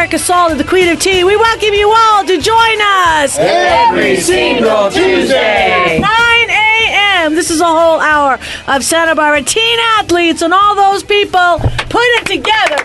Rebecca Salter, the Queen of Tea. We welcome you all to join us every single Tuesday, 9 a.m. This is a whole hour of Santa Barbara teen athletes and all those people put it together.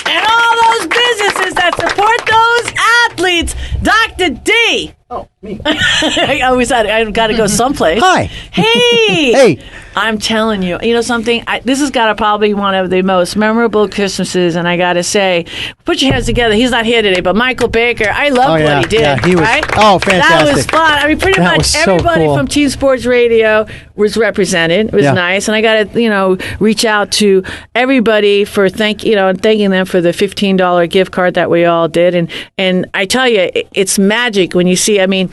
And all those businesses that support those athletes. Dr. D. Oh, me. I always had, I've got to go someplace. Hi. Hey. Hey. I'm telling you, you know something? This has got to probably one of the most memorable Christmases, and I got to say, put your hands together. He's not here today, but Michael Baker, I loved what he did. Yeah, he was, right? Oh, fantastic. That was fun. I mean, pretty That much was so everybody cool. from Teen Sports Radio was represented. It was nice, and I got to, reach out to everybody for thanking them for the $15 gift card that we all did, and I tell you, it's magic when you see. I mean,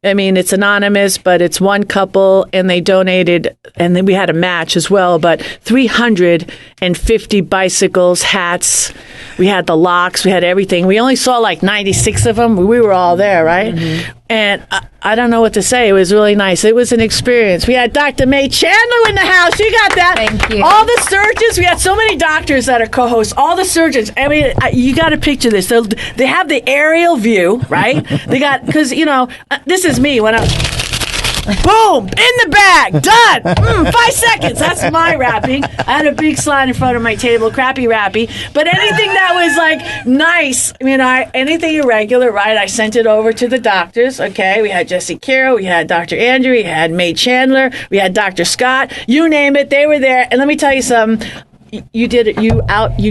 it's anonymous, but it's one couple, and they donated, and then we had a match as well, but 350 bicycles, hats. We had the locks. We had everything. We only saw like 96 of them. We were all there, right? Mm-hmm. And I don't know what to say. It was really nice. It was an experience. We had Dr. Mae Chandler in the house. You got that. Thank you. All the surgeons. We had so many doctors that are co-hosts. All the surgeons. I mean, you got to picture this. They have the aerial view, right? They got, because, this is me when I'm... Boom! In the bag! Done! 5 seconds! That's my rapping. I had a big slide in front of my table, crappy rappy. But anything that was like nice, anything irregular, right? I sent it over to the doctors, okay? We had Jesse Carroll, we had Dr. Andrew, we had Mae Chandler, we had Dr. Scott, you name it, they were there. And let me tell you something. You did it. You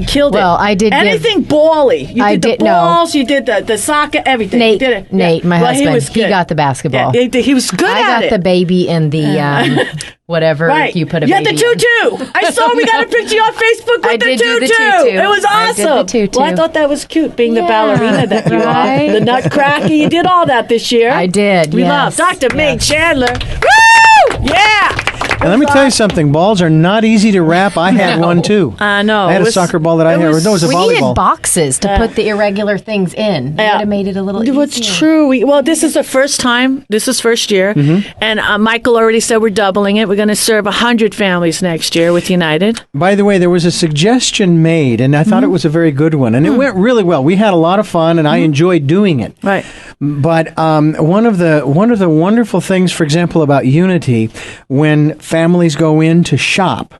killed it. Well, I did. Anything bally. You did the balls. You did the soccer. Everything. Nate, you did it. Nate, my husband. He got the basketball. Yeah, he was good at it. I got the baby in the whatever you put a baby. You had the tutu. I saw we got a picture on Facebook with I the did tutu. do the tutu. It was awesome. I did the tutu. Well, I thought that was cute, being the ballerina that you are. The nutcracker. You did all that this year. I did. We love Dr. Mae Chandler. Woo! Yeah. And let me tell you something. Balls are not easy to wrap. I had one too. I know. I had a soccer ball that I had. No, it was a volleyball. We needed boxes to put the irregular things in. It would have made it a little easier. It's true. This is the first time. This is first year. Mm-hmm. And Michael already said we're doubling it. We're going to serve 100 families next year with United. By the way, there was a suggestion made, and I thought it was a very good one. And it went really well. We had a lot of fun, and I enjoyed doing it. Right. But one of the wonderful things, for example, about Unity, when families go in to shop,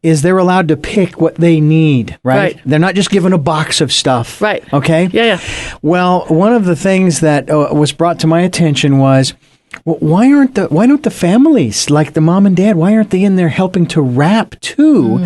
is they're allowed to pick what they need, right? They're not just given a box of stuff. Right. Okay? Yeah. Well, one of the things that was brought to my attention was, why don't the families, like the mom and dad, why aren't they in there helping to wrap too?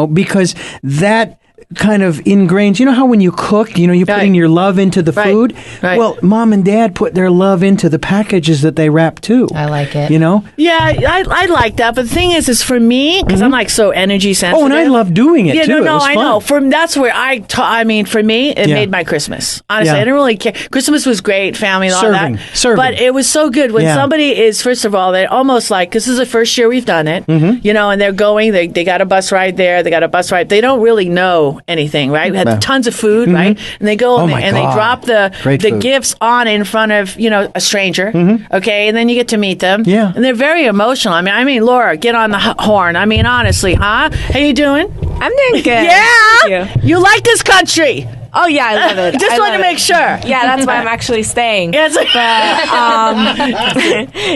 Because that kind of ingrains, how when you cook, you're putting your love into the food. Right. Well, mom and dad put their love into the packages that they wrap too. I like it. Yeah, I like that. But the thing is for me, because I'm like so energy sensitive. Oh, and I love doing it too. No, I know. That's where for me, it made my Christmas. Honestly, I didn't really care. Christmas was great, family and all that. Serving. But it was so good when somebody is, first of all, they're almost like, because this is the first year we've done it, and they're going, they got a bus ride there, they got a bus ride. They don't really know anything, right? We had tons of food, right? And they go and they drop the gifts on in front of, a stranger, okay? And then you get to meet them. Yeah. And they're very emotional. I mean, Laura, get on the horn. I mean, honestly, huh? How you doing? I'm doing good. Yeah? Thank You like this country? Oh, yeah, I love it. Just want to make sure. Yeah, that's why I'm actually staying. Yes.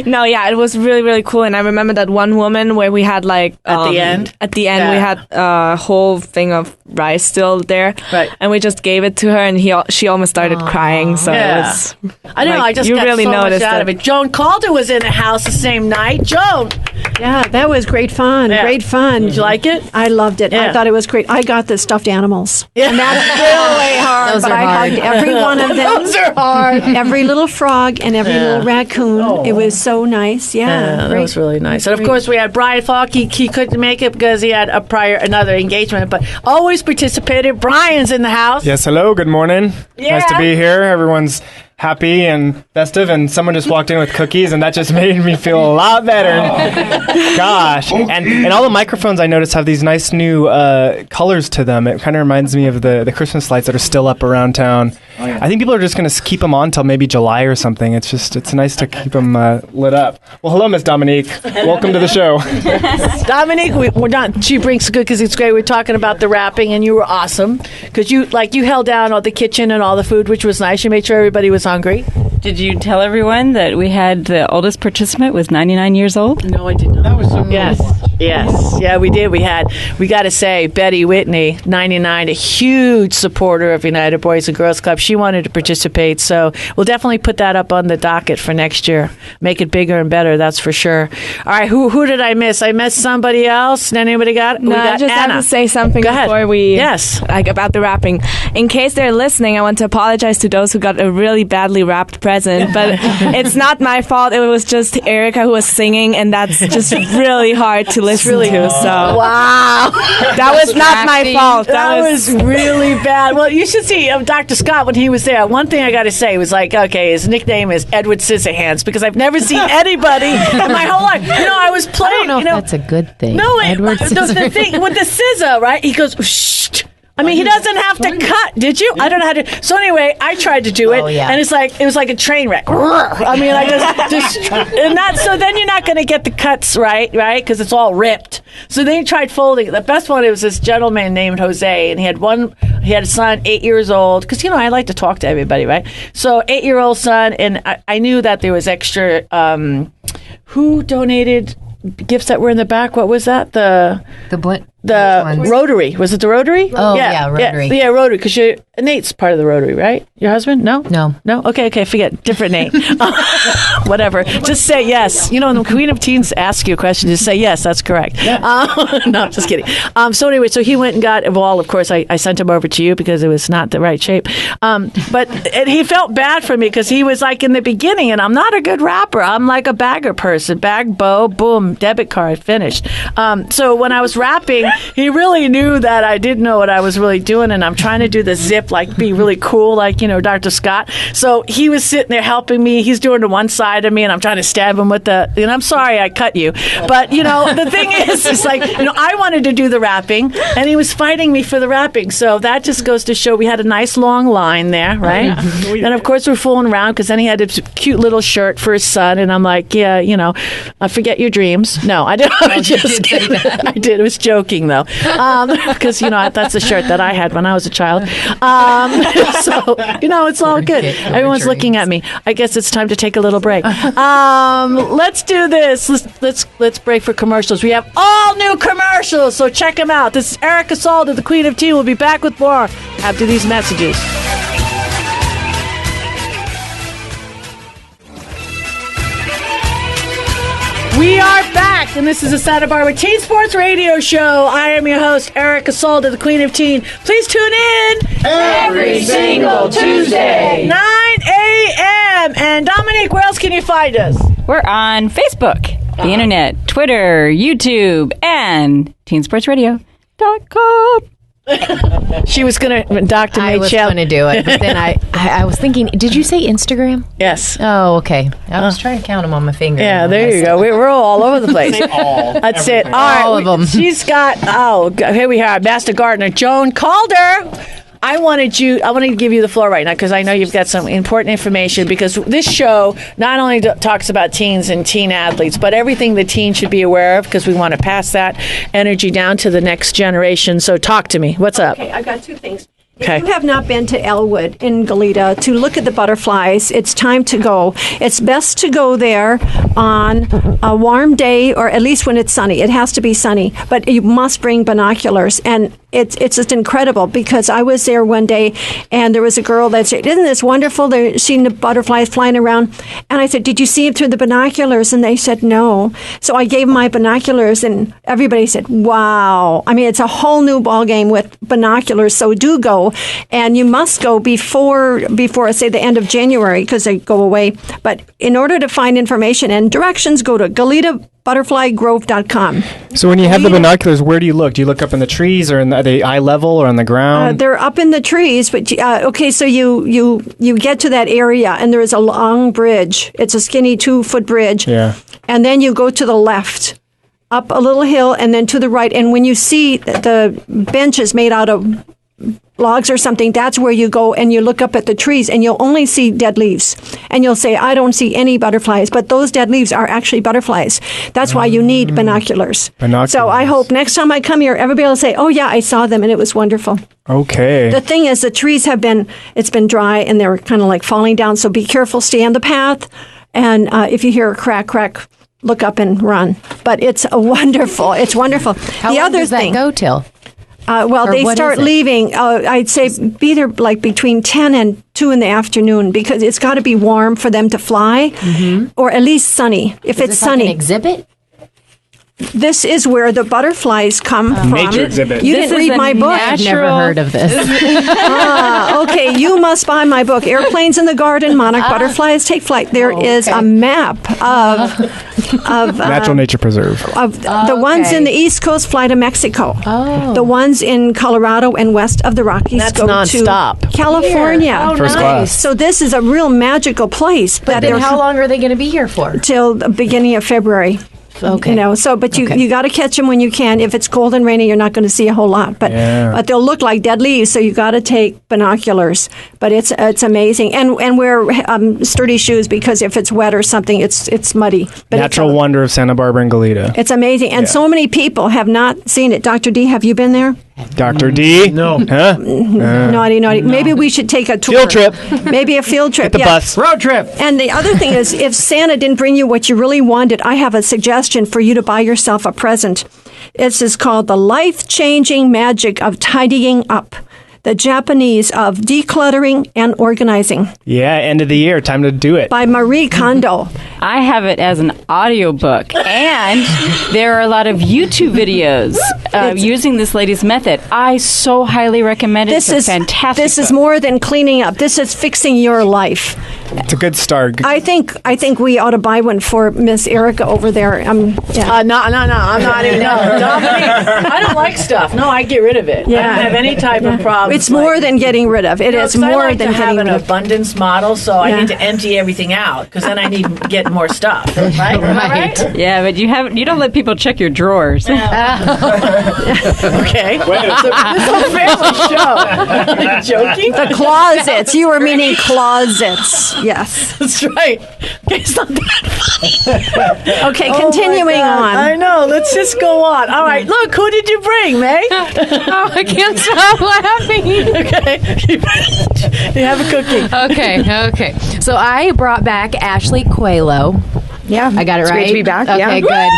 No, yeah, it was really, really cool. And I remember that one woman where we had like... At the end, we had a whole thing of rice still there. Right. And we just gave it to her and she almost started crying. So it was... I know, I just you got really so noticed much out of it. Joan Calder was in the house the same night. Joan! Yeah, that was great fun. Yeah. Great fun. Did you like it? I loved it. Yeah. I thought it was great. I got the stuffed animals. Yeah. And that's really hard. Those but are I hard. hugged every one of them. Those are hard. Every little frog and every little raccoon. It was so nice. Yeah. That was really nice. And of course, we had Brian Faulk. He couldn't make it because he had another engagement, but always participated. Brian's in the house. Yes, hello, good morning. Yeah. Nice to be here. Everyone's happy and festive, and someone just walked in with cookies, and that just made me feel a lot better. Gosh. And all the microphones I noticed have these nice new colors to them. It kind of reminds me of the Christmas lights that are still up around town. I think people are just going to keep them on till maybe July or something. It's nice to keep them lit up. Well, hello, Miss Dominique. Welcome to the show. Dominique, we're not. She brings good because it's great. We're talking about the wrapping, and you were awesome because you held down all the kitchen and all the food, which was nice. You made sure everybody was hungry. Did you tell everyone that we had the oldest participant was 99 years old? No, I did not. That was so Yes. Yeah, we did. We got to say, Betty Whitney, 99, a huge supporter of United Boys and Girls Club. She wanted to participate, so we'll definitely put that up on the docket for next year. Make it bigger and better, that's for sure. All right, who did I miss? I missed somebody else? Anybody got it? No, I just Anna. have to say something before we... Yes. About the wrapping. In case they're listening, I want to apologize to those who got a really badly wrapped present, but it's not my fault. It was just Erica who was singing, and that's just really hard to listen to. So wow, that was not my fault. That was really bad. Well, you should see Dr. Scott when he was there. One thing I got to say was okay, his nickname is Edward Scissorhands because I've never seen anybody in my whole life. I was playing. I don't know if that's a good thing. No, Edward the thing with the scissor, right? He goes, shh. I mean, he doesn't have to cut. Did you? I don't know how to. So anyway, I tried to do it, and it was like a train wreck. I mean, I just and that. So then you're not going to get the cuts right, because it's all ripped. So then he tried folding. The best one, it was this gentleman named Jose, and he had a son, 8 years old. Because I like to talk to everybody, right? So 8-year-old son, and I knew that there was extra. Who donated gifts that were in the back? What was that? The Rotary. Was it the Rotary? Oh, yeah, Rotary. Yeah, Rotary, because Nate's part of the Rotary, right? Your husband? No? No? Okay, forget. Different Nate. Whatever. Just say yes. When the Queen of Teens asks you a question, just say yes, that's correct. No, just kidding. So anyway, so he went and got a ball. Of course, I sent him over to you because it was not the right shape. But he felt bad for me because he was like in the beginning, and I'm not a good rapper. I'm like a bagger person. Bag, bow, boom, debit card, finished. So when I was rapping, he really knew that I didn't know what I was really doing, and I'm trying to do the zip, be really cool, Dr. Scott. So he was sitting there helping me. He's doing the one side of me, and I'm trying to stab him with and I'm sorry I cut you. But, the thing is, it's I wanted to do the rapping, and he was fighting me for the rapping. So that just goes to show we had a nice long line there, right? And, of course, we're fooling around because then he had a cute little shirt for his son, and I'm like, yeah, forget your dreams. No, I didn't. I did. It was joking, though, because that's the shirt that I had when I was a child. So it's all good. Everyone's looking at me. I guess it's time to take a little break. Let's do this. Let's break for commercials. We have all new commercials, so check them out. This is Erica Salda, the Queen of Tea. We'll be back with more after these messages. We are back, and this is the Santa Barbara Teen Sports Radio Show. I am your host, Erica Salda, the Queen of Teen. Please tune in every single Tuesday, 9 a.m. And Dominique, where else can you find us? We're on Facebook, the internet, Twitter, YouTube, and teensportsradio.com. She was going to, Dr. Mae Chandler. I was going to do it, but then I was thinking, did you say Instagram? Yes. Oh, okay. I was trying to count them on my finger. Yeah, there you go. We're all over the place. That's it. All of them. She's got, here we are, Master Gardener, Joan Calder. I wanted to give you the floor right now because I know you've got some important information, because this show not only talks about teens and teen athletes, but everything the teen should be aware of, because we want to pass that energy down to the next generation. So talk to me. What's up? Okay, I've got two things. If you have not been to Elwood in Goleta to look at the butterflies, it's time to go. It's best to go there on a warm day, or at least when it's sunny. It has to be sunny, but you must bring binoculars. And it's just incredible, because I was there one day and there was a girl that said, "Isn't this wonderful? They're seeing the butterflies flying around." And I said, "Did you see it through the binoculars?" And they said, "No." So I gave them my binoculars, and everybody said, "Wow." I mean, it's a whole new ball game with binoculars. So do go. And you must go before say the end of January, because they go away. But in order to find information and directions, go to GoletaButterflyGrove.com. So when you have the binoculars, where do you look? Do you look up in the trees, or are they eye level, or on the ground? They're up in the trees, but okay. So you get to that area, and there is a long bridge. It's a skinny 2-foot bridge. Yeah. And then you go to the left, up a little hill, and then to the right. And when you see the benches made out of logs or something, that's where you go and you look up at the trees and you'll only see dead leaves. And you'll say, I don't see any butterflies. But those dead leaves are actually butterflies. That's why you need binoculars. So I hope next time I come here, everybody will say, oh, yeah, I saw them and it was wonderful. Okay. The thing is, the trees it's been dry and they're kind of like falling down. So be careful, stay on the path. And if you hear a crack, look up and run. But it's wonderful. It's wonderful. How long does that go till? They start leaving, I'd say, be there like between 10 and 2 in the afternoon because it's got to be warm for them to fly or at least sunny. If it's sunny. Like an exhibit? This is where the butterflies come from. Nature exhibit. You didn't read my book. I've never heard of this. Okay, you must buy my book, Airplanes in the Garden, Monarch Butterflies Take Flight. There is a map of Natural Nature Preserve. The ones in the East Coast fly to Mexico. The ones in Colorado and west of the Rockies go nonstop. to California. Oh, First class. So this is a real magical place. But then how long are they going to be here for? Till the beginning of February. Okay. You know, so but you got to catch them when you can. If it's cold and rainy, you're not going to see a whole lot. But they'll look like dead leaves, so you got to take binoculars. But it's amazing, and wear sturdy shoes because if it's wet or something, it's muddy. But Natural wonder of Santa Barbara and Goleta. It's amazing, and so many people have not seen it. Dr. D, have you been there? Dr. D? No. Huh? Naughty. No. Maybe we should take a tour. Field trip. Maybe a field trip. Get the bus. Road trip. And the other thing is, if Santa didn't bring you what you really wanted, I have a suggestion for you to buy yourself a present. This is called The Life-Changing Magic of Tidying Up. The Japanese of Decluttering and Organizing. Yeah, end of the year. Time to do it. By Marie Kondo. I have it as an audiobook, and there are a lot of YouTube videos using this lady's method. I so highly recommend it. It's fantastic. This is more than cleaning up. This is fixing your life. It's a good start. I think we ought to buy one for Miss Erica over there. No, I'm not even. No, Dominique, I don't like stuff. No, I get rid of it. I don't have any type of problem. It's more than getting rid of. It is more than getting rid of. I like to have an abundance model, so I need to empty everything out because then I need to get more stuff. Right? Right? Yeah, but you don't let people check your drawers. Okay. So this whole family show. Are you joking? The closets. You were meaning closets. Yes. That's right. Okay, it's not that funny. Okay, continuing on. I know. Let's just go on. All right. Look, who did you bring, Mae? I can't stop laughing. Okay. You have a cookie. Okay. So I brought back Ashley Coehlo. Yeah. I got it right. Great to be back. Okay, good.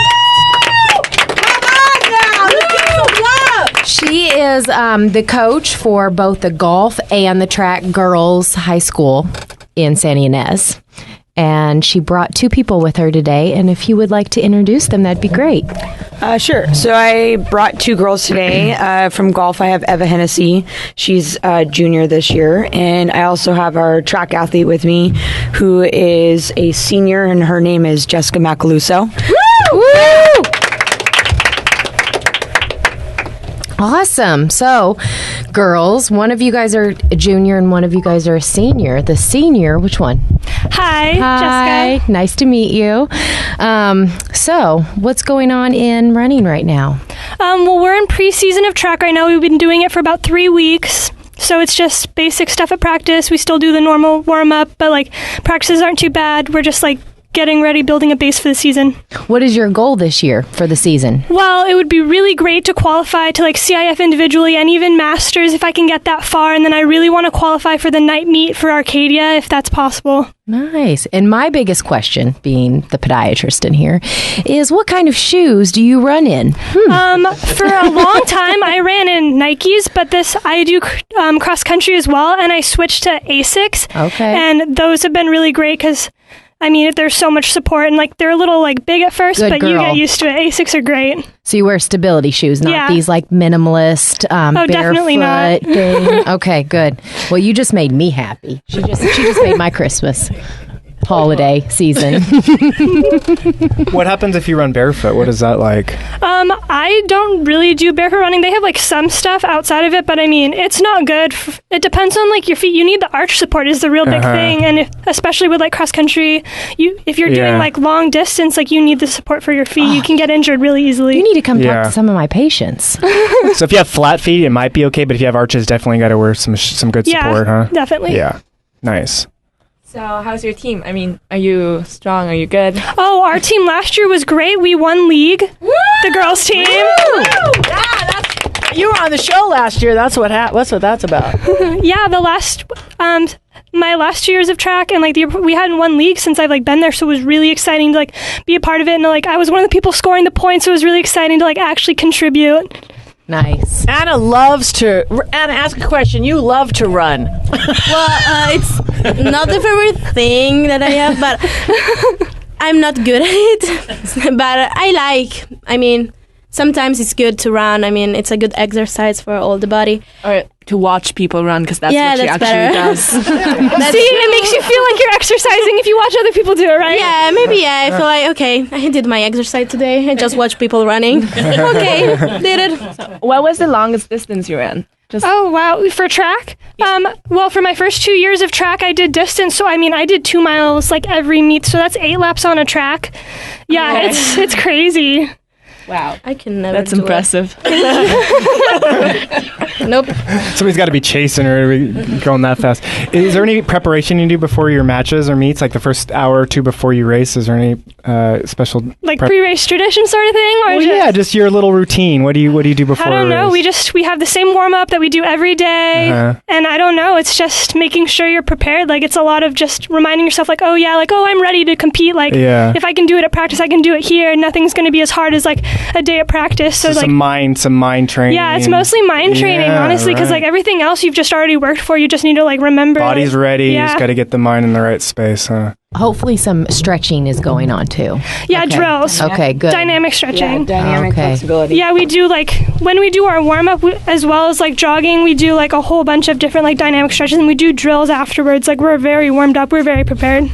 Come on now. Let's give some love. She is the coach for both the golf and the track girls high school in Santa Ynez. And she brought 2 people with her today. And if you would like to introduce them, that'd be great. Sure. So I brought 2 girls today. From golf, I have Eva Hennessee. She's a junior this year. And I also have our track athlete with me, who is a senior, and her name is Jessica Macaluso. Woo! Woo! Awesome. So, girls, one of you guys are a junior and one of you guys are a senior. The senior, which one? Hi, Jessica. Nice to meet you. So, what's going on in running right now? Well, we're in preseason of track right now. We've been doing it for about 3 weeks. So it's just basic stuff at practice. We still do the normal warm-up, but practices aren't too bad. We're just getting ready, building a base for the season. What is your goal this year for the season? Well, it would be really great to qualify to CIF individually and even Masters if I can get that far. And then I really want to qualify for the night meet for Arcodia if that's possible. Nice. And my biggest question, being the podiatrist in here, is what kind of shoes do you run in? For a long time, I ran in Nikes, but I do cross country as well, and I switched to Asics. Okay. And those have been really great because there's so much support, and they're a little big at first, Good but girl. you get used to it. Asics are great. So you wear stability shoes, not these minimalist barefoot definitely not. thing. Okay, good. Well, you just made me happy. She just made my Christmas. holiday season. What happens if you run barefoot? What is that like? I don't really do barefoot running. They have like some stuff outside of it, but I mean, it's not good. It depends on like your feet. You need the arch support is the real big thing, and especially with like cross country, if you're doing like long distance, like you need the support for your feet. You can get injured really easily. You need to come talk to some of my patients. So if you have flat feet, it might be okay, but if you have arches, definitely got to wear some good support, huh? Definitely. Yeah, nice. So how's your team? I mean, are you strong? Are you good? Oh, our team last year was great. We won league. Woo! The girls team. You were on the show last year. That's what that's about. Yeah, the last my last 2 years of track, and like we hadn't won league since I've like been there, so it was really exciting to like be a part of it, and like I was one of the people scoring the points, so it was really exciting to like actually contribute. Nice. Anna, ask a question. You love to run. Well, it's not the favorite thing that I have, but I'm not good at it. But I mean, sometimes it's good to run. I mean, it's a good exercise for all the body. Or to watch people run, because that's what she actually does. See, it makes you feel like you're exercising if you watch other people do it, right? Yeah, maybe, I feel like, okay, I did my exercise today. I just watched people running. Okay, did it. What was the longest distance you ran? Oh, wow. For track? Well, for my first 2 years of track, I did distance. So, I mean, I did 2 miles like every meet. So that's 8 laps on a track. Yeah, it's crazy. Wow. I can never That's impressive. Nope. Somebody's got to be chasing her going that fast. Is there any preparation you do before your matches or meets, like the first hour or two before you race? Is there any special like pre-race tradition sort of thing? Or just your little routine. What do you do before? I don't know. We have the same warm up that we do every day, and I don't know. It's just making sure you're prepared. Like it's a lot of just reminding yourself, like I'm ready to compete. Like if I can do it at practice, I can do it here. Nothing's going to be as hard as like a day of practice. So like some mind training. Yeah, it's mostly mind training, honestly, because like everything else you've just already worked for. You just need to like remember. Body's ready. You just got to get the mind in the right space, huh? Hopefully some stretching is going on too. Yeah, drills. Okay, good. Dynamic stretching. Dynamic flexibility. Yeah, we do like when we do our warm up as well as like jogging, we do like a whole bunch of different like dynamic stretches, and we do drills afterwards. Like we're very warmed up. We're very prepared.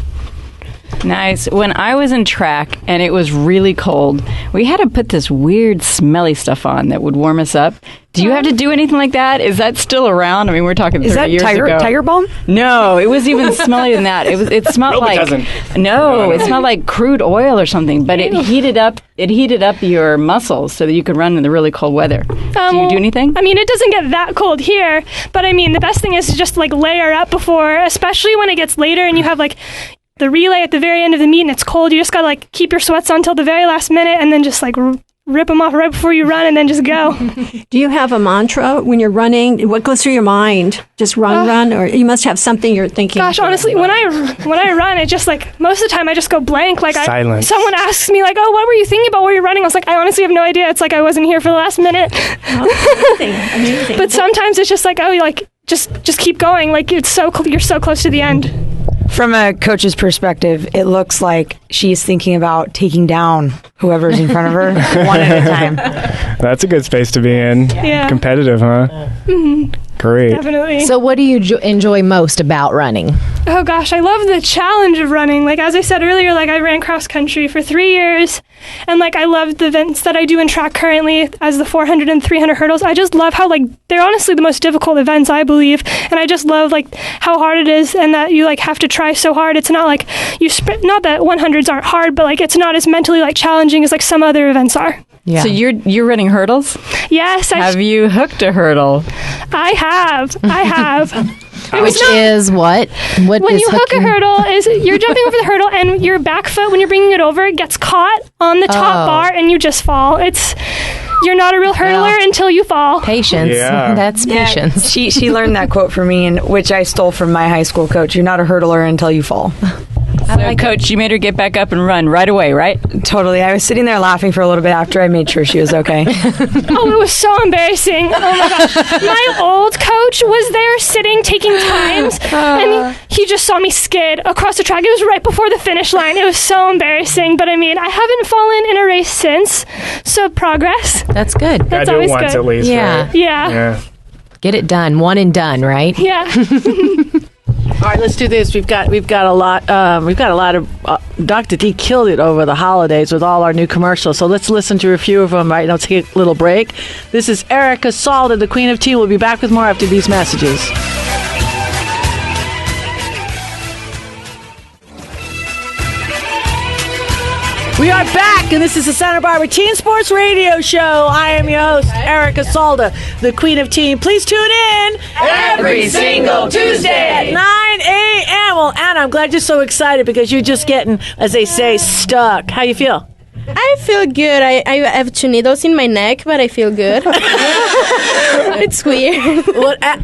Nice. When I was in track and it was really cold, we had to put this weird smelly stuff on that would warm us up. Do you have to do anything like that? Is that still around? I mean, we're talking 30 years ago. Is that Tiger Balm? No, it was even smellier than that. It smelled it smelled like crude oil or something, but it heated up your muscles so that you could run in the really cold weather. Do you do anything? I mean, it doesn't get that cold here, but I mean, the best thing is to just like layer up before, especially when it gets later and you have like the relay at the very end of the meet and it's cold. You just gotta like keep your sweats on until the very last minute and then just like rip them off right before you run and then just go. Do you have a mantra when you're running? What goes through your mind? Just run, or you must have something you're thinking. Gosh, honestly, when I run, it just like most of the time I just go blank. Like silence. Someone asks me like, "Oh, what were you thinking about while you're running?" I was like, "I honestly have no idea. It's like I wasn't here for the last minute." Amazing. But sometimes it's just like, oh, you like just keep going. Like you're so close to the end. From a coach's perspective, it looks like she's thinking about taking down whoever's in front of her one at a time. That's a good space to be in. Yeah. Competitive, huh? Mm-hmm. Great. Definitely. So what do you enjoy most about running? Oh gosh, I love the challenge of running. Like as I said earlier, like I ran cross country for 3 years, and like I love the events that I do in track currently as the 400 and 300 hurdles. I just love how like they're honestly the most difficult events, I believe, and I just love like how hard it is and that you like have to try so hard. It's not like you sprint. Not that 100s aren't hard, but like it's not as mentally like challenging as like some other events are. Yeah. So you're running hurdles? Yes. Have you hooked a hurdle? I have. Which is what? What when is you hook a hurdle is you're jumping over the hurdle and your back foot when you're bringing it over gets caught on the top bar and you just fall. You're not a real hurdler until you fall. Patience. Yeah. That's patience. She learned that quote from me, which I stole from my high school coach. You're not a hurdler until you fall. So, Coach, you made her get back up and run right away, right? Totally. I was sitting there laughing for a little bit after I made sure she was okay. Oh, it was so embarrassing. Oh, my gosh. My old coach was there sitting, taking times, and he just saw me skid across the track. It was right before the finish line. It was so embarrassing. But, I mean, I haven't fallen in a race since, so progress. That's good. That's do it always once good. at least, Yeah. right? Yeah. Get it done. One and done, right? Yeah. All right, let's do this. We've got a lot of Dr. D killed it over the holidays with all our new commercials. So let's listen to a few of them right now. Take a little break. This is Erica Salda, the Queen of Tea. We'll be back with more after these messages. We are back, and this is the Santa Barbara Teen Sports Radio Show. I am your host, Erica Salda, the Queen of Teen. Please tune in every single Tuesday at 9 a.m. Well, Anna, I'm glad you're so excited because you're just getting, as they say, stuck. How you feel? I feel good. I have 2 needles in my neck, but I feel good. It's weird.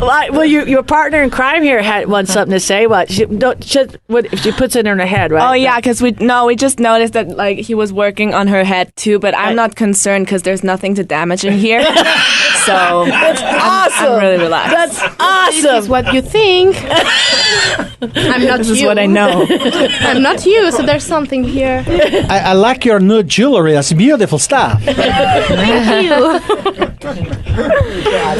Well, your partner in crime here had something to say. What? She puts it in her head, right? Oh yeah, because we just noticed that like he was working on her head too, but I'm not concerned because there's nothing to damage in here. So that's awesome. I'm really relaxed. That's awesome. This is what you think. I'm not This you. is what I know. I'm not you, so there's something here. I like your new jewelry. That's beautiful stuff. Thank you.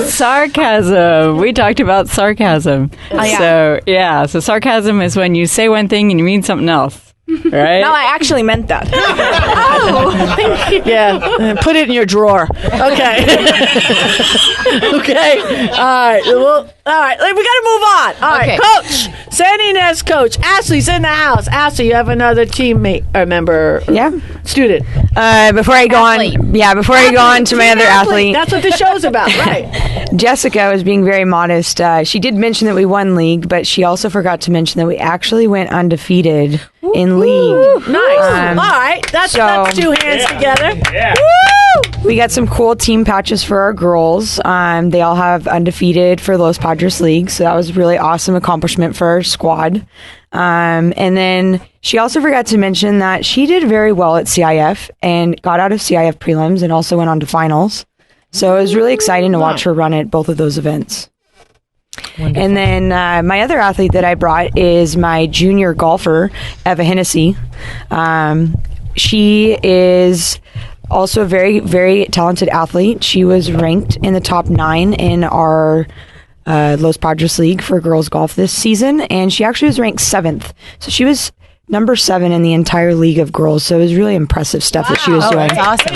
Sarcasm. We talked about sarcasm. Oh, yeah. So sarcasm is when you say one thing and you mean something else. Right? No, I actually meant that. Oh, thank you. Yeah, put it in your drawer. Okay. Okay. All right. Well, all right. We got to move on. All right. Coach, San Ynez coach. Ashley's in the house. Ashley, you have another teammate or member? Yeah. Student. Before I go on to my other athlete. That's what the show's about, right? Jessica was being very modest. She did mention that we won league, but she also forgot to mention that we actually went undefeated in league. Nice. All right. That's 2 hands together. Yeah. Woo! We got some cool team patches for our girls. They all have undefeated for Los Padres League, so that was a really awesome accomplishment for our squad. And then she also forgot to mention that she did very well at CIF and got out of CIF prelims and also went on to finals. So it was really exciting to watch her run at both of those events. Wonderful. And then my other athlete that I brought is my junior golfer, Eva Hennessee. She is also a very, very talented athlete. She was ranked in the top 9 in our Los Padres League for girls golf this season, and she actually was ranked 7th. So she was number 7 in the entire league of girls. So it was really impressive stuff that she was doing. That's awesome.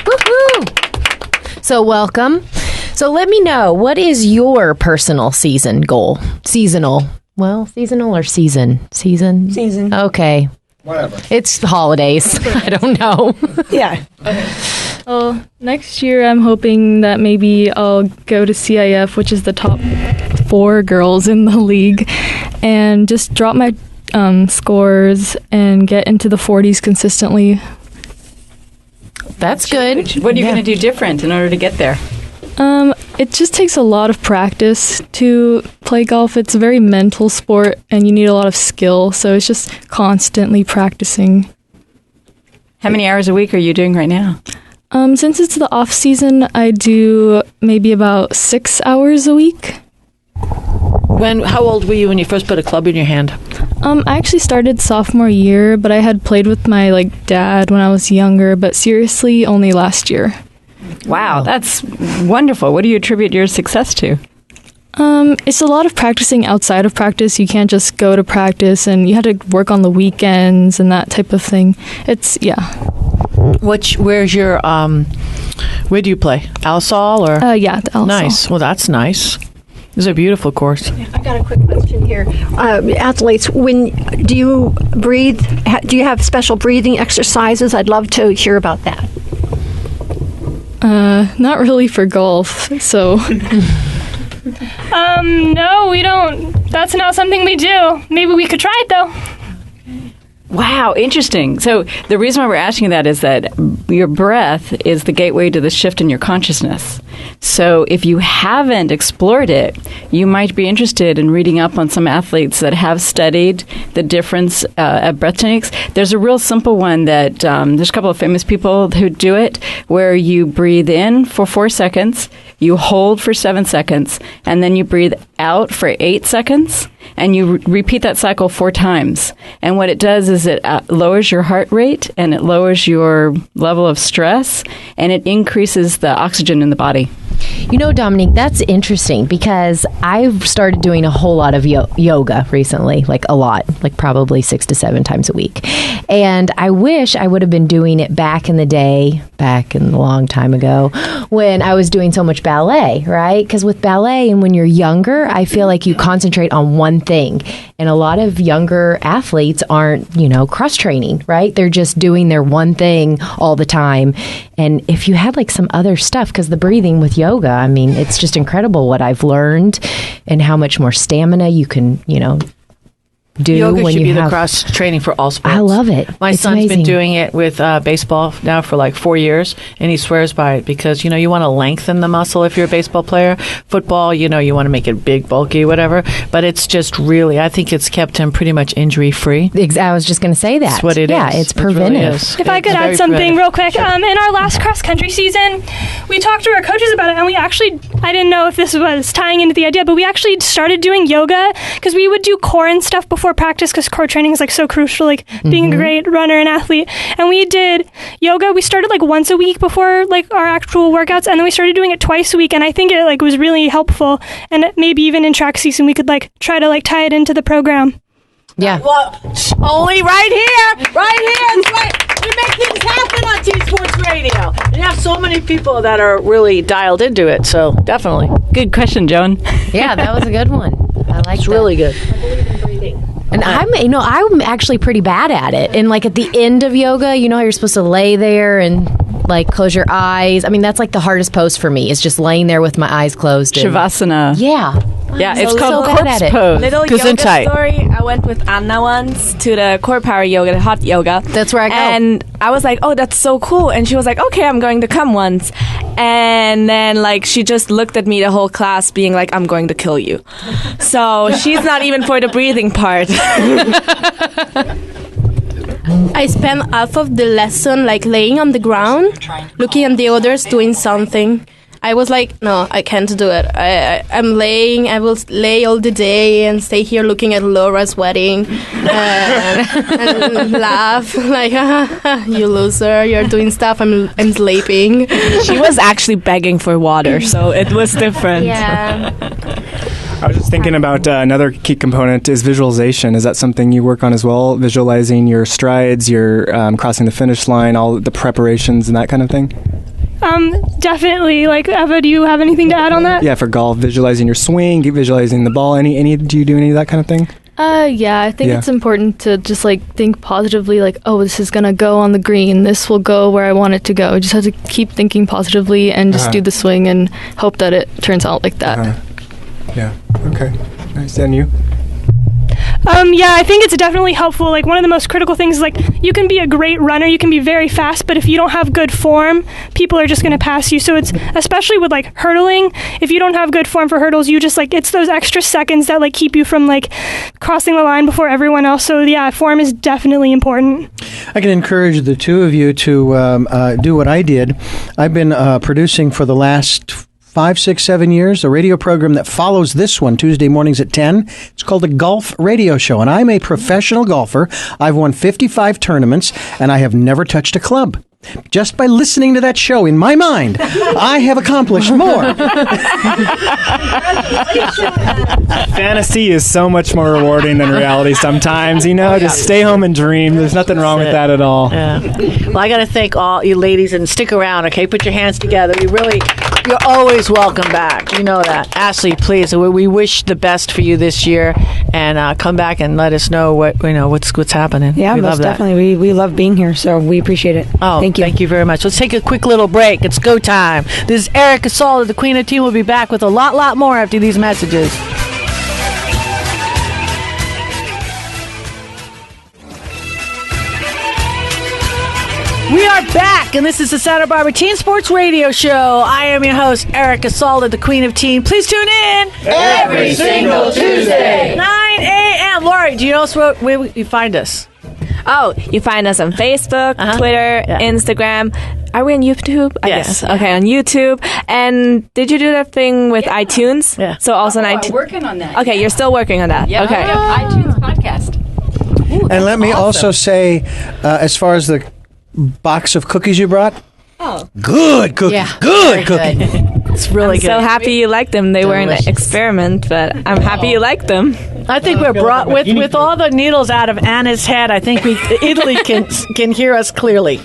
Woohoo! So welcome. So let me know, what is your personal season goal? Seasonal or season? Season. Okay. Whatever. It's holidays. I don't know. Yeah. Well, next year I'm hoping that maybe I'll go to CIF, which is the top 4 girls in the league, and just drop my scores and get into the 40s consistently. That's good. What are you going to do different in order to get there? It just takes a lot of practice to play golf. It's a very mental sport, and you need a lot of skill, so it's just constantly practicing. How many hours a week are you doing right now? Since it's the off season, I do maybe about 6 hours a week. How old were you when you first put a club in your hand? I actually started sophomore year, but I had played with my dad when I was younger, but seriously only last year. Wow, that's wonderful. What do you attribute your success to? It's a lot of practicing outside of practice. You can't just go to practice, and you have to work on the weekends and that type of thing. Where's your where do you play? Alisal or? Yeah, the Alisal. Nice. Well, that's nice. It's a beautiful course. I got a quick question here. Athletes, do you breathe? Do you have special breathing exercises? I'd love to hear about that. Not really for golf, so. No, we don't. That's not something we do. Maybe we could try it, though. Wow, interesting. So the reason why we're asking that is that your breath is the gateway to the shift in your consciousness. So if you haven't explored it, you might be interested in reading up on some athletes that have studied the difference of breath techniques. There's a real simple one that there's a couple of famous people who do it, where you breathe in for 4 seconds, you hold for 7 seconds, and then you breathe out for 8 seconds. And you repeat that cycle 4 times. And what it does is it lowers your heart rate, and it lowers your level of stress, and it increases the oxygen in the body. You know, Dominique, that's interesting because I've started doing a whole lot of yoga recently, like a lot, like probably 6 to 7 times a week. And I wish I would have been doing it back in the day, back in a long time ago, when I was doing so much ballet, right? Because with ballet and when you're younger, I feel like you concentrate on one thing. And a lot of younger athletes aren't, cross-training, right? They're just doing their one thing all the time. And if you had like some other stuff, because the breathing with yoga, I mean, it's just incredible what I've learned and how much more stamina you can, do yoga when should you be have the cross training for all sports. I love it. My It's son's amazing. been doing it with baseball now for like 4 years, and he swears by it because you want to lengthen the muscle if you're a baseball player. Football, you want to make it big, bulky, whatever. But it's just really, I think it's kept him pretty much injury free. I was just going to say that. That's what it yeah, is. it's It really preventive. is. If I could add something real quick, in our last cross country season, we talked to our coaches about it, and I didn't know if this was tying into the idea, but we actually started doing yoga because we would do core and stuff before practice because core training is like so crucial, like being a great runner and athlete. And we did yoga. We started like once a week before like our actual workouts, and then we started doing it twice a week. And I think it like was really helpful. And maybe even in track season, we could like try to like tie it into the program. Yeah. Well, only right here. It's right. We make things happen on T Sports Radio. And you have so many people that are really dialed into it. So definitely. Good question, Joan. Yeah, that was a good one. I like It's that. really good. And I'm actually pretty bad at it. And like at the end of yoga, how you're supposed to lay there and like close your eyes. I mean, that's like the hardest pose for me is just laying there with my eyes closed. Shavasana. Yeah. Yeah, I'm it's so called bad corpse at it. pose. Little yoga story. I went with Anna once to the core power yoga, the hot yoga. That's where I go. And I was like, oh, that's so cool. And she was like, okay, I'm going to come once. And then like she just looked at me the whole class being like, I'm going to kill you. So she's not even for the breathing part. I spent half of the lesson like laying on the ground, looking at the others doing something. I was like, no, I can't do it. I'm laying. I will lay all the day and stay here looking at Laura's wedding and laugh like, you loser. You're doing stuff. I'm sleeping. She was actually begging for water, so it was different. Yeah. I was just thinking about another key component is visualization. Is that something you work on as well? Visualizing your strides, your crossing the finish line, all the preparations and that kind of thing? Definitely. Like, Eva, do you have anything to add on that? Yeah, for golf, visualizing your swing, visualizing the ball. Do you do any of that kind of thing? Yeah, I think it's important to just like think positively, like, oh, this is gonna go on the green. This will go where I want it to go. I just have to keep thinking positively and just do the swing and hope that it turns out like that. Yeah. Okay. Nice. And you? Yeah, I think it's definitely helpful. Like, one of the most critical things is, like, you can be a great runner, you can be very fast, but if you don't have good form, people are just going to pass you. So it's, especially with, like, hurdling, if you don't have good form for hurdles, you just, like, it's those extra seconds that, like, keep you from, like, crossing the line before everyone else. So, yeah, form is definitely important. I can encourage the two of you to do what I did. I've been producing for the last 5, 6, 7 years, a radio program that follows this one, Tuesday mornings at 10. It's called the Golf Radio Show, and I'm a professional golfer. I've won 55 tournaments, and I have never touched a club. Just by listening to that show, in my mind, I have accomplished more. Fantasy is so much more rewarding than reality sometimes. Just stay home and dream. There's nothing wrong with that at all. Yeah. Well, I got to thank all you ladies and stick around, okay? Put your hands together. You're always welcome back. You know that. Ashley, please, we wish the best for you this year, and come back and let us know what's happening. Yeah, we most love that. definitely. We love being here, so we appreciate it. Oh, thank you very much. Let's take a quick little break. It's go time. This is Erica Salda, the Queen of Teen. We'll be back with a lot more after these messages. We are back, and this is the Santa Barbara Teen Sports Radio Show. I am your host, Erica Salda, the Queen of Teen. Please tune in every single Tuesday, 9 a.m. Lori, do you know where you find us? Oh, you find us on Facebook, Twitter, Instagram. Are we on YouTube? Yes. Guess. Okay, on YouTube. And did you do that thing with iTunes? Yeah. So also on iTunes. I'm working on that. Okay, you're still working on that. Yeah. Okay. iTunes podcast. Ooh, and let me also say, as far as the box of cookies you brought, good cookies, Yeah, good very cookies. good. It's really I'm good. so happy you liked them. They were an experiment, but I'm happy you liked them. I think we're brought with all the needles out of Anna's head. I think Italy can hear us clearly.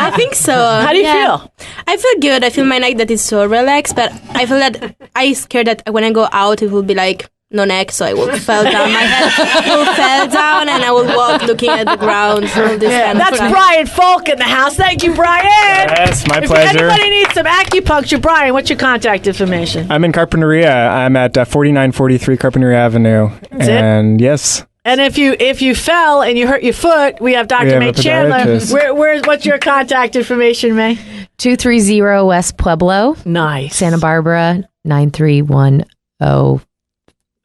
I think so. How do you feel? I feel good. I feel my neck that is so relaxed, but I feel that I scared that when I go out, it will be like no neck, so I will fall down. My head will fall down, and I will walk looking at the ground. All this kind of That's stuff. Brian Faulk in the house. Thank you, Brian. Yes, my pleasure. If anybody needs some acupuncture, Brian, what's your contact information? I'm in Carpinteria. I'm at 4943 Carpinteria Avenue. That's and yes. And if you fell and you hurt your foot, we have Dr. We have Mae a Chandler. podiatrist. What's your contact information, Mae? 230 West Pueblo. Nice. Santa Barbara 9310.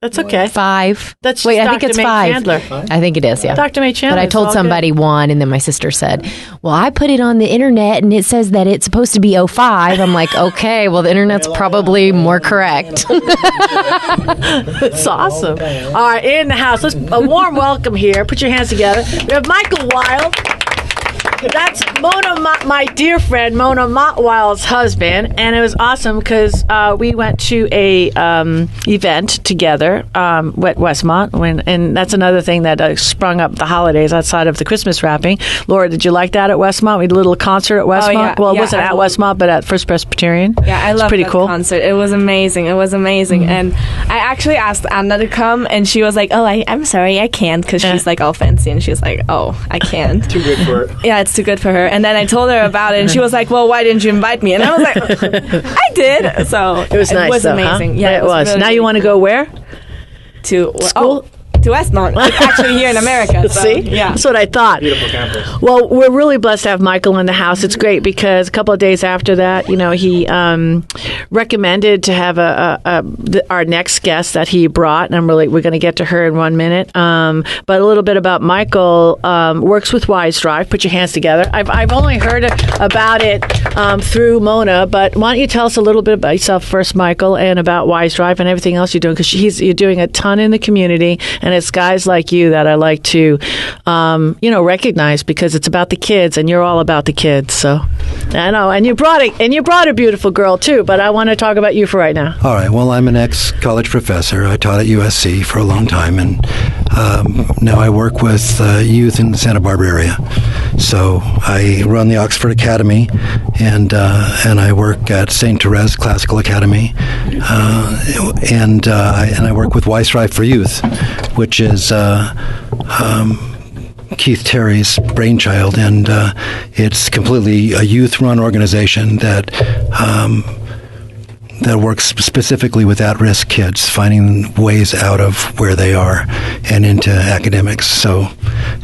That's okay. 5. That's Wait, just I think Dr. it's Mae 5. Chandler. I think it is, yeah. Dr. Mae Chandler. But I told somebody 1, and then my sister said, well, I put it on the internet, and it says that it's supposed to be 05. I'm like, okay, well, the internet's probably more correct. It's awesome. All right, in the house. Let's a warm welcome here. Put your hands together. We have Michael Wild. That's Mona, my dear friend, Mona Mottwild's husband, and it was awesome because we went to a event together at Westmont, and that's another thing that sprung up the holidays outside of the Christmas wrapping. Laura, did you like that at Westmont? We had a little concert at Westmont. Yeah. Well, it wasn't at Westmont, but at First Presbyterian. Yeah, I love pretty that cool. concert. It was amazing. And I actually asked Anna to come, and she was like, "Oh, I'm sorry, I can't," because she's like all fancy, and she's like, "Oh, I can't." Too good for it. Yeah, it's too good for her. And then I told her about it, and she was like, "Well, why didn't you invite me?" And I was like, "I did." So It was nice. It was though, amazing. Huh? Yeah, it was. Really, Now really you want to go where? to School? To Westmont. It's actually here in America. So, See? yeah. That's what I thought. Beautiful campus. Well, we're really blessed to have Michael in the house. It's great because a couple of days after that, he recommended to have our next guest that he brought, and we're going to get to her in 1 minute. But a little bit about Michael. Works with Wise Drive. Put your hands together. I've only heard about it through Mona, but why don't you tell us a little bit about yourself first, Michael, and about Wise Drive and everything else you're doing, because you're doing a ton in the community, and it's guys like you that I like to, recognize, because it's about the kids, and you're all about the kids. So, I know, and you brought a beautiful girl too. But I want to talk about you for right now. All right. Well, I'm an ex-college professor. I taught at USC for a long time, and now I work with youth in the Santa Barbara area. So I run the Oxford Academy, and I work at St. Therese Classical Academy, and I work with Wise Drive for Youth, which is Keith Terry's brainchild, and it's completely a youth-run organization that works specifically with at-risk kids, finding ways out of where they are and into academics. So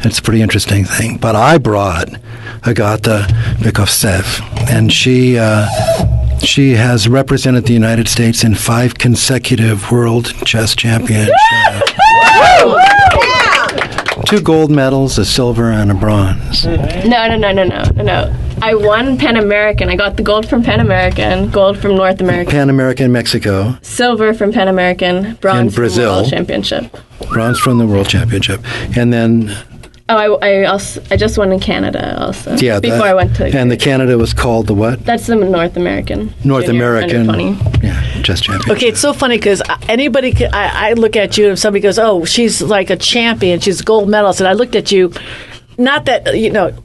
it's a pretty interesting thing. But I brought Agata Bykovtsev, and she has represented the United States in 5 consecutive World Chess Championships. 2 gold medals, a silver, and a bronze. No. I won Pan American. I got the gold from Pan American, gold from North America. Pan American, Mexico. Silver from Pan American, bronze And Brazil. from the World Championship. Bronze from the World Championship. And then... Oh, I just won in Canada also. Yeah. Before I went to... And the Canada was called the what? That's the North American. North Junior American. Under 20. Yeah, chess championship. Okay, it's so funny because anybody, I look at you and somebody goes, "Oh, she's like a champion. She's a gold medalist," and I looked at you. Not that,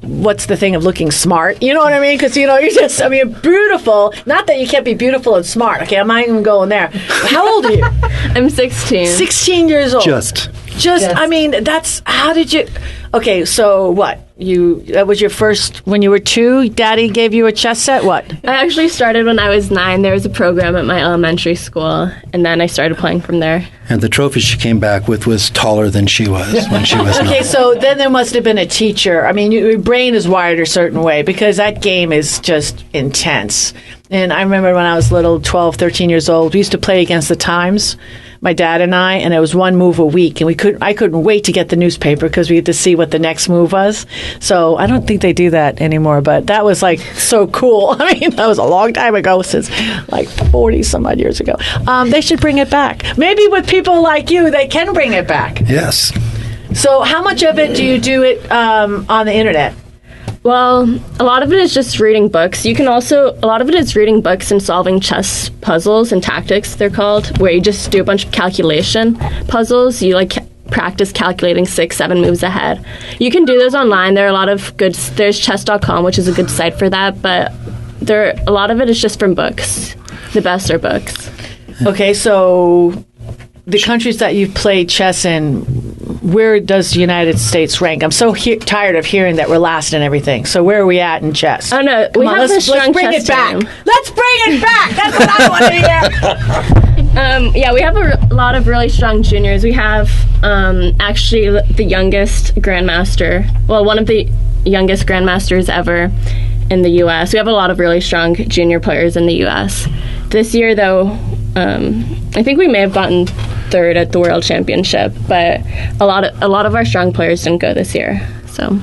what's the thing of looking smart? You know what I mean? Because, you're just, beautiful. Not that you can't be beautiful and smart. Okay, I'm not even going there. How old are you? I'm 16. 16 years old. Just. That's, how did you, okay, so what? That was your first, when you were 2, Daddy gave you a chess set? What? I actually started when I was 9. There was a program at my elementary school, and then I started playing from there. And the trophy she came back with was taller than she was when she was 9. Okay, so then there must have been a teacher. Your brain is wired a certain way because that game is just intense. And I remember when I was little, 12, 13 years old, we used to play against the Times, my dad and I, and it was 1 move a week. And I couldn't wait to get the newspaper because we had to see what the next move was. So I don't think they do that anymore, but that was like so cool. That was a long time ago, since like 40 some odd years ago. They should bring it back. Maybe with people like you, they can bring it back. Yes. So how much of it do you do it on the internet? Well, a lot of it is just reading books. A lot of it is reading books and solving chess puzzles and tactics, they're called, where you just do a bunch of calculation puzzles. You practice calculating 6-7 moves ahead. You can do those online. There are a lot of there's chess.com, which is a good site for that, but a lot of it is just from books. The best are books. Okay, so the countries that you've played chess in, where does the United States rank? I'm so tired of hearing that we're last in everything. So where are we at in chess? Oh, no. Let's bring it back. Let's bring it back. That's what I want to hear. We have a lot of really strong juniors. We have actually the youngest grandmaster. Well, one of the youngest grandmasters ever in the U.S. We have a lot of really strong junior players in the U.S. This year, though, I think we may have gotten third at the World Championship, but a lot of our strong players didn't go this year. So,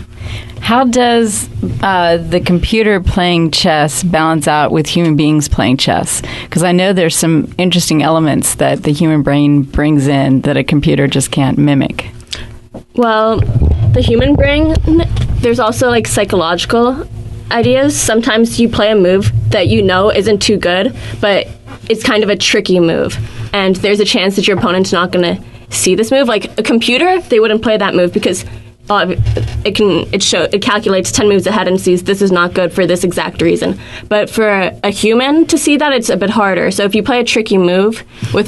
how does the computer playing chess balance out with human beings playing chess? Because I know there's some interesting elements that the human brain brings in that a computer just can't mimic. Well, the human brain, there's also psychological ideas. Sometimes you play a move that isn't too good, but it's kind of a tricky move, and there's a chance that your opponent's not going to see this move. Like a computer, they wouldn't play that move because it calculates 10 moves ahead and sees this is not good for this exact reason. But for a human to see that, it's a bit harder. So if you play a tricky move with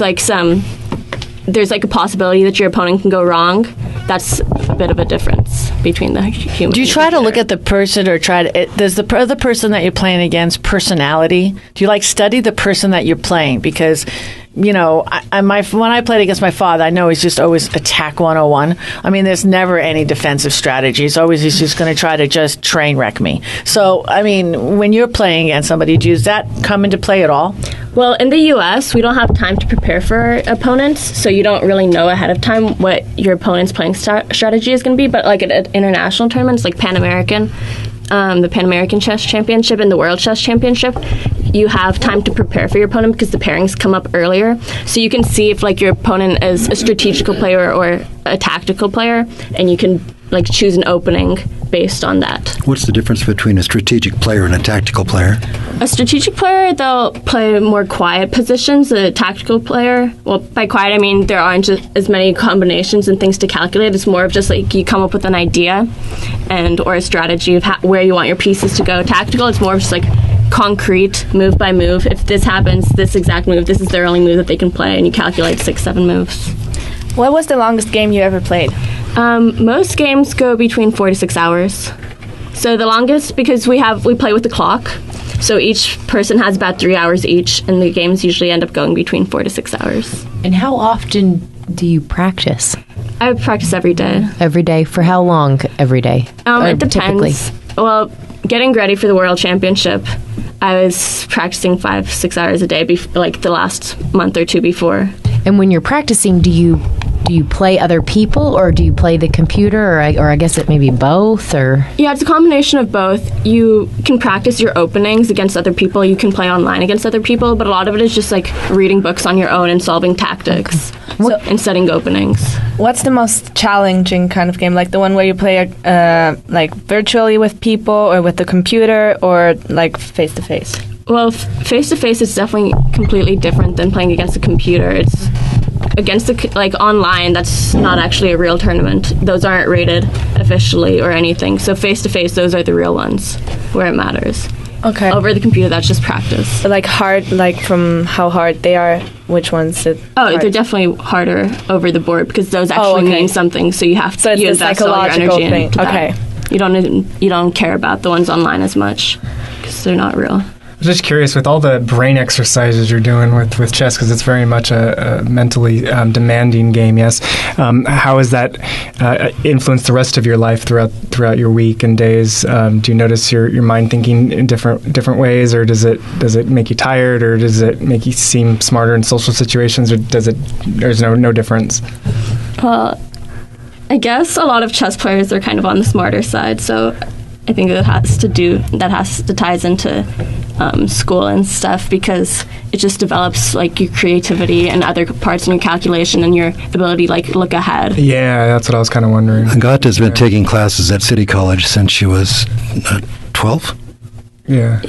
there's a possibility that your opponent can go wrong. That's a bit of a difference between the human. Do you try to look at the person, or does the other person that you're playing against personality? Do you study the person that you're playing? Because when I played against my father, I know he's just always attack 101. I mean, there's never any defensive strategy. He's just going to try to just train wreck me. So, I mean, when you're playing against somebody, does that come into play at all? Well, in the U.S., we don't have time to prepare for our opponents, so you don't really know ahead of time what your opponent's playing strategy is going to be. But at international tournaments, like Pan American, the Pan American Chess Championship and the World Chess Championship, you have time to prepare for your opponent because the pairings come up earlier. So you can see if your opponent is a strategical player or a tactical player, and you can choose an opening based on that. What's the difference between a strategic player and a tactical player? A strategic player, they'll play more quiet positions. A tactical player, well, by quiet I mean there aren't as many combinations and things to calculate. It's more of just you come up with an idea or a strategy of where you want your pieces to go. Tactical, it's more of just concrete, move by move. If this happens, this exact move, this is their only move that they can play, and you calculate 6-7 moves. What was the longest game you ever played? Most games go between 4 to 6 hours. So the longest, because we play with the clock, so each person has about 3 hours each, and the games usually end up going between 4 to 6 hours. And how often do you practice? I practice every day. Every day? For how long every day? It depends. Typically? Well, getting ready for the World Championship, I was practicing 5-6 hours a day, the last month or two before. And when you're practicing, do you play other people, or do you play the computer, or I guess it may be both, or? Yeah, it's a combination of both. You can practice your openings against other people. You can play online against other people, but a lot of it is just reading books on your own and solving tactics and setting openings. What's the most challenging kind of game? The one where you play virtually with people, or with the computer, or face to face? Well, face to face is definitely completely different than playing against a computer. It's against online. That's not actually a real tournament. Those aren't rated officially or anything. So face to face, those are the real ones where it matters. Okay. Over the computer, that's just practice. Hard, from how hard they are. Which ones? They're definitely harder over the board because those actually mean something. So you have to invest all your energy into that. You don't care about the ones online as much because they're not real. I was just curious, with all the brain exercises you're doing with chess, because it's very much a mentally demanding game, yes, how has that influenced the rest of your life throughout your week and days? Do you notice your mind thinking in different ways, or does it make you tired, or does it make you seem smarter in social situations, or there's no difference? Well, I guess a lot of chess players are kind of on the smarter side, so I think that ties into school and stuff, because it just develops like your creativity and other parts in your calculation and your ability to like look ahead. Yeah, that's what I was kind of wondering. Agata's been taking classes at City College since she was 12. Yeah.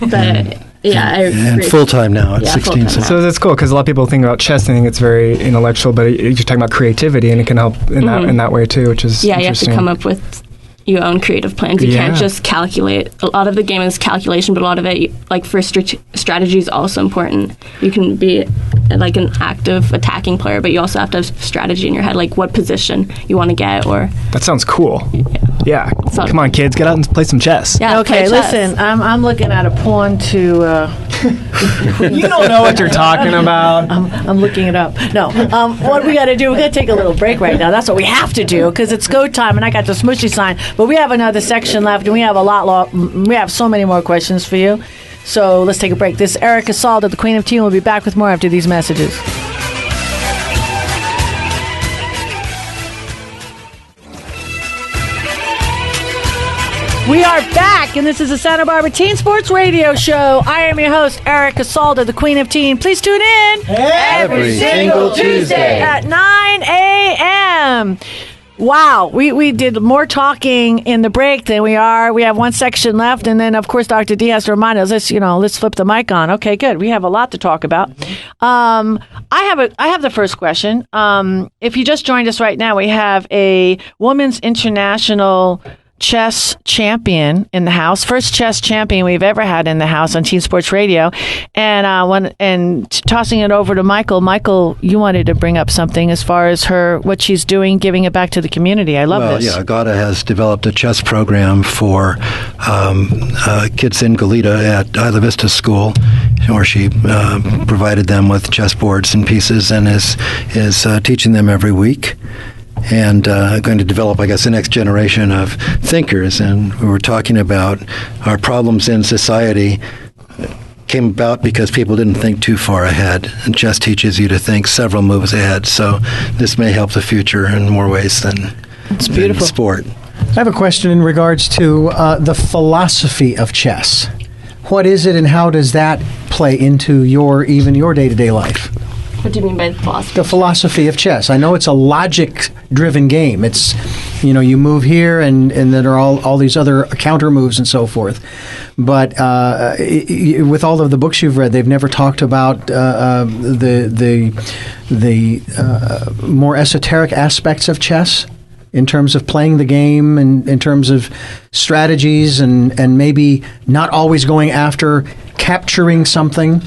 But and full time now at 16. So that's cool, because a lot of people think about chess and think it's very intellectual, but you're talking about creativity, and it can help in that way too, which is you have to come up with your own creative plans. You can't just calculate. A lot of the game is calculation, but a lot of it, like for strategy, is also important. You can be like an active attacking player, but you also have to have strategy in your head, like what position you want to get. Or that sounds cool. Yeah. Come on, kids, get out and play some chess. Yeah. Okay. Listen, I'm looking at a pawn to. You don't know what you're talking about. I'm looking it up. No. What we got to do? We got to take a little break right now. That's what we have to do, because it's go time, and I got the smooshy sign. But we have another section left, and we have we have so many more questions for you. So let's take a break. This is Erica Calder, the Queen of Teen. We'll be back with more after these messages. We are back, and this is the Santa Barbara Teen Sports Radio Show. I am your host, Erica Calder, the Queen of Teen. Please tune in every single Tuesday at 9 a.m. Wow, we did more talking in the break than we have one section left, and then of course Dr. D has to remind us, let's flip the mic on. Okay, good. We have a lot to talk about. I have the first question. If you just joined us right now, we have a women's international chess champion in the house, first chess champion we've ever had in the house on Teen Sports Radio, and tossing it over to Michael. Michael, you wanted to bring up something as far as what she's doing, giving it back to the community. I love this. Yeah, Agata has developed a chess program for kids in Goleta at Isla Vista School, where she provided them with chess boards and pieces, and is teaching them every week. And going to develop, I guess, the next generation of thinkers. And we were talking about our problems in society came about because people didn't think too far ahead. And chess teaches you to think several moves ahead. So this may help the future in more ways than sport. I have a question in regards to the philosophy of chess. What is it, and how does that play into your day-to-day life? What do you mean by philosophy? The philosophy of chess. I know it's a logic-driven game. It's, you move here, and then there are all these other counter moves and so forth. But with all of the books you've read, they've never talked about the more esoteric aspects of chess in terms of playing the game and in terms of strategies and maybe not always going after capturing something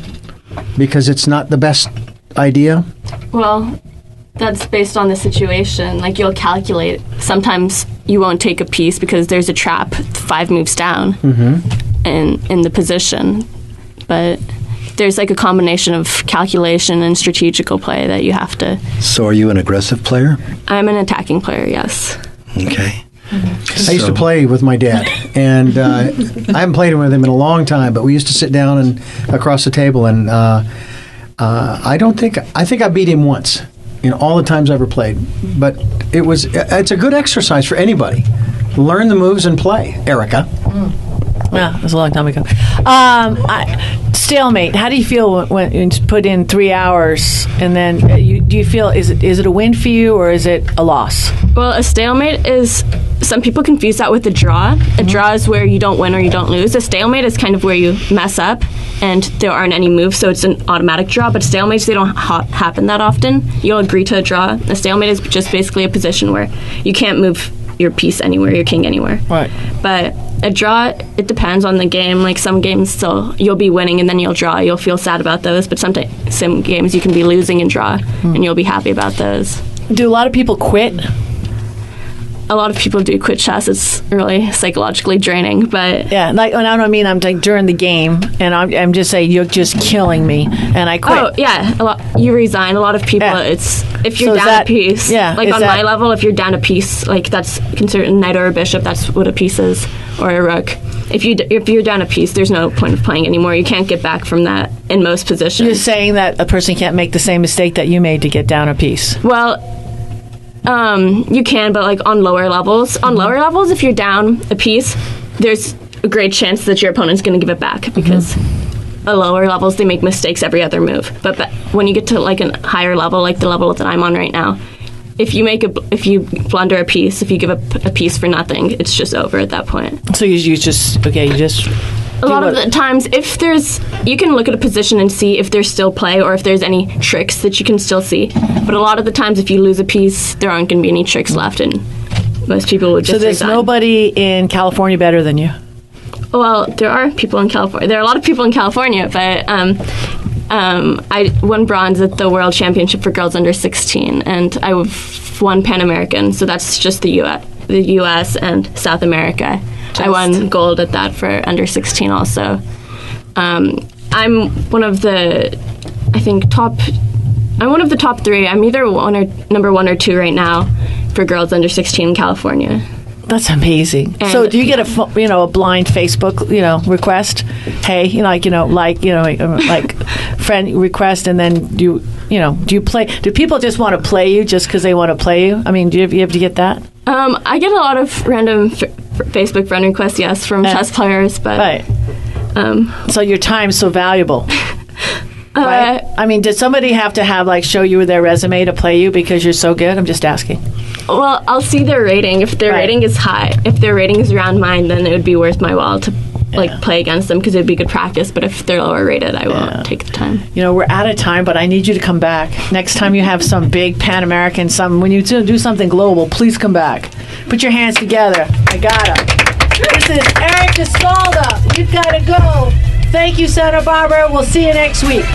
because it's not the best idea? Well, that's based on the situation. Like, you'll calculate. Sometimes you won't take a piece because there's a trap 5 moves down in the position. But there's like a combination of calculation and strategical play that you have to... So are you an aggressive player? I'm an attacking player, yes. Okay. I used to play with my dad, and I haven't played with him in a long time, but we used to sit down and across the table, and I think I beat him once in all the times I ever played. But it's a good exercise for anybody. Learn the moves and play. Erica. Yeah, it was a long time ago. Stalemate. How do you feel when you put in 3 hours and then do you feel is it a win for you or is it a loss? Well, a stalemate is, some people confuse that with a draw. A draw is where you don't win or you don't lose. A stalemate is kind of where you mess up and there aren't any moves, so it's an automatic draw. But stalemates, they don't happen that often. You'll agree to a draw. A stalemate is just basically a position where you can't move your piece anywhere, your king anywhere. Right. But a draw, it depends on the game. Like, some games still you'll be winning and then you'll draw. You'll feel sad about those. But some games you can be losing and draw, and you'll be happy about those. Do a lot of people quit? A lot of people do quit chess. It's really psychologically draining, but... Yeah, like, and I don't mean I'm like during the game, and I'm just saying, you're just killing me, and I quit. Oh, yeah, you resign. A lot of people, it's... If you're down a piece, like on my level, if you're down a piece, like that's considered a knight or a bishop, that's what a piece is, or a rook. If you're down a piece, there's no point of playing anymore. You can't get back from that in most positions. You're saying that a person can't make the same mistake that you made to get down a piece? Well... you can, but like on lower levels. On lower levels, if you're down a piece, there's a great chance that your opponent's going to give it back because at lower levels they make mistakes every other move. But when you get to like a higher level, like the level that I'm on right now, if you blunder a piece, if you give a piece for nothing, it's just over at that point. So you just. A lot of the times, you can look at a position and see if there's still play or if there's any tricks that you can still see. But a lot of the times, if you lose a piece, there aren't going to be any tricks left, and most people would just. So there's resign. Nobody in California better than you. Well, there are people in California. There are a lot of people in California, but I won bronze at the World Championship for girls under 16, and I won Pan American. So that's just the U.S. and South America. I won gold at that for under 16 also. I'm one of the, I think, I'm one of the top 3. I'm either number 1 or 2 right now for girls under 16 in California. That's amazing. And so do you get a blind Facebook, request? Hey, like friend request, and then do you play? Do people just want to play you just because they want to play you? I mean, do you have to get that? I get a lot of random Facebook friend requests, yes, from chess players, but right. So your time's so valuable. Right? I mean, did somebody have to show you their resume to play you because you're so good? I'm just asking. Well, I'll see their rating. If their rating is high, if their rating is around mine, then it would be worth my while to play against them because it'd be good practice. But if they're lower rated, I won't take the time. We're out of time, but I need you to come back next time you have some big Pan American. When you do something global, please come back. Put your hands together. Agata. This is Eric DeScalda. You've got to go. Thank you, Santa Barbara. We'll see you next week.